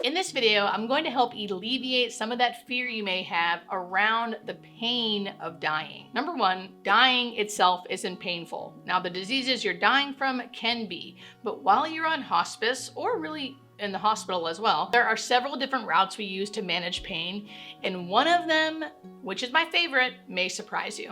In this video, I'm going to help alleviate some of that fear you may have around the pain of dying. Number one, dying itself isn't painful. Now, the diseases you're dying from can be, but while you're on hospice, or really in the hospital as well, there are several different routes we use to manage pain, and one of them, which is my favorite, may surprise you.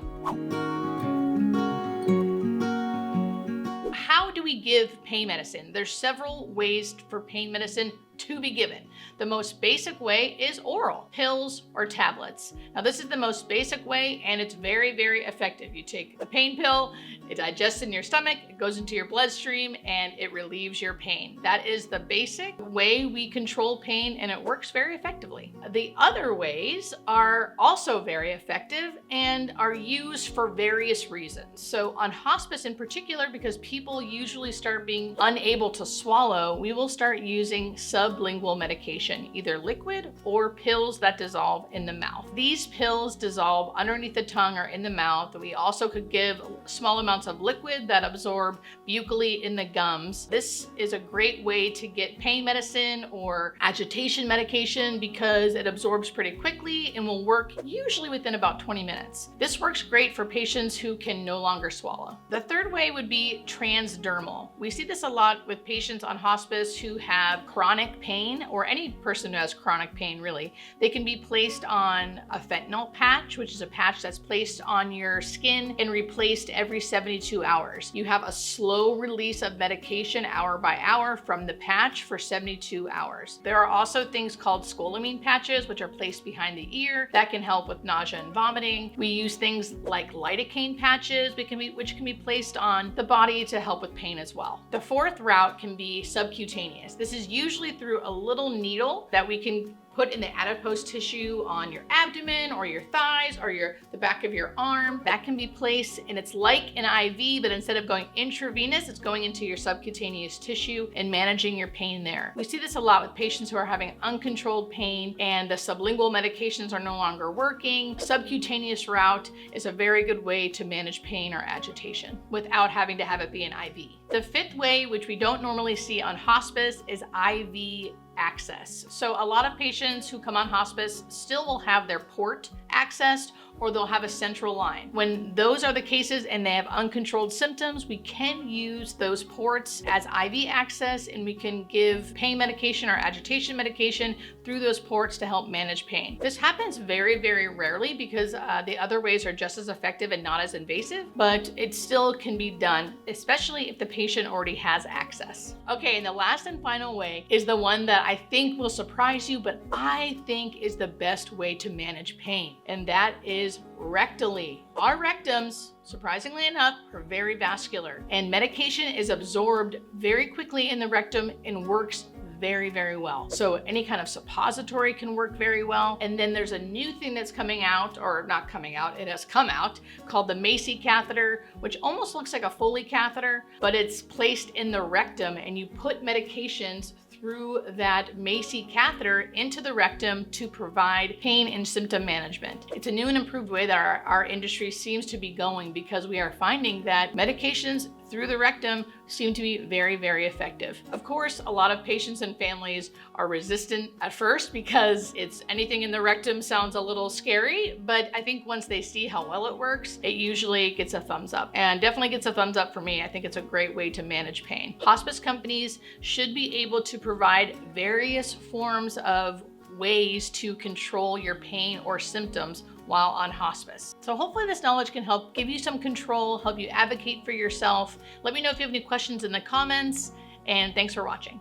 How do we give pain medicine? There's several ways for pain medicine to be given. The most basic way is oral, pills or tablets. Now, this is the most basic way, and it's very, very effective. You take the pain pill, it digests in your stomach, it goes into your bloodstream, and it relieves your pain. That is the basic way we control pain, and it works very effectively. The other ways are also very effective and are used for various reasons. So on hospice in particular, because people usually start being unable to swallow, we will start using sublingual medication, either liquid or pills that dissolve in the mouth. These pills dissolve underneath the tongue or in the mouth. We also could give small amounts of liquid that absorb buccally in the gums. This is a great way to get pain medicine or agitation medication because it absorbs pretty quickly and will work usually within about 20 minutes. This works great for patients who can no longer swallow. The third way would be transdermal. We see this a lot with patients on hospice who have chronic pain, or any person who has chronic pain really. They can be placed on a fentanyl patch, which is a patch that's placed on your skin and replaced every 72 hours. You have a slow release of medication hour by hour from the patch for 72 hours. There are also things called scopolamine patches, which are placed behind the ear that can help with nausea and vomiting. We use things like lidocaine patches, which can be placed on the body to help with pain as well. The fourth route can be subcutaneous. This is usually through a little needle that we can put in the adipose tissue on your abdomen or your thighs or the back of your arm. That can be placed, and it's like an IV, but instead of going intravenous, it's going into your subcutaneous tissue and managing your pain there. We see this a lot with patients who are having uncontrolled pain and the sublingual medications are no longer working. Subcutaneous route is a very good way to manage pain or agitation without having to have it be an IV. The fifth way, which we don't normally see on hospice, is IV access. So a lot of patients who come on hospice still will have their port accessed, or they'll have a central line. When those are the cases and they have uncontrolled symptoms, we can use those ports as IV access, and we can give pain medication or agitation medication through those ports to help manage pain. This happens very, very rarely because the other ways are just as effective and not as invasive, but it still can be done, especially if the patient already has access. Okay, and the last and final way is the one that I think will surprise you, but I think is the best way to manage pain, and that is rectally. Our rectums, surprisingly enough, are very vascular, and medication is absorbed very quickly in the rectum and works very, very well. So any kind of suppository can work very well. And then there's a new thing that's coming out, or not coming out, it has come out, called the Macy Catheter, which almost looks like a Foley catheter, but it's placed in the rectum, and you put medications through that Macy catheter into the rectum to provide pain and symptom management. It's a new and improved way that our industry seems to be going, because we are finding that medications through the rectum seem to be very, very effective. Of course, a lot of patients and families are resistant at first because anything in the rectum sounds a little scary, but I think once they see how well it works, it usually gets a thumbs up, and definitely gets a thumbs up for me. I think it's a great way to manage pain. Hospice companies should be able to provide various forms of ways to control your pain or symptoms while on hospice. So hopefully this knowledge can help give you some control, help you advocate for yourself. Let me know if you have any questions in the comments, and thanks for watching.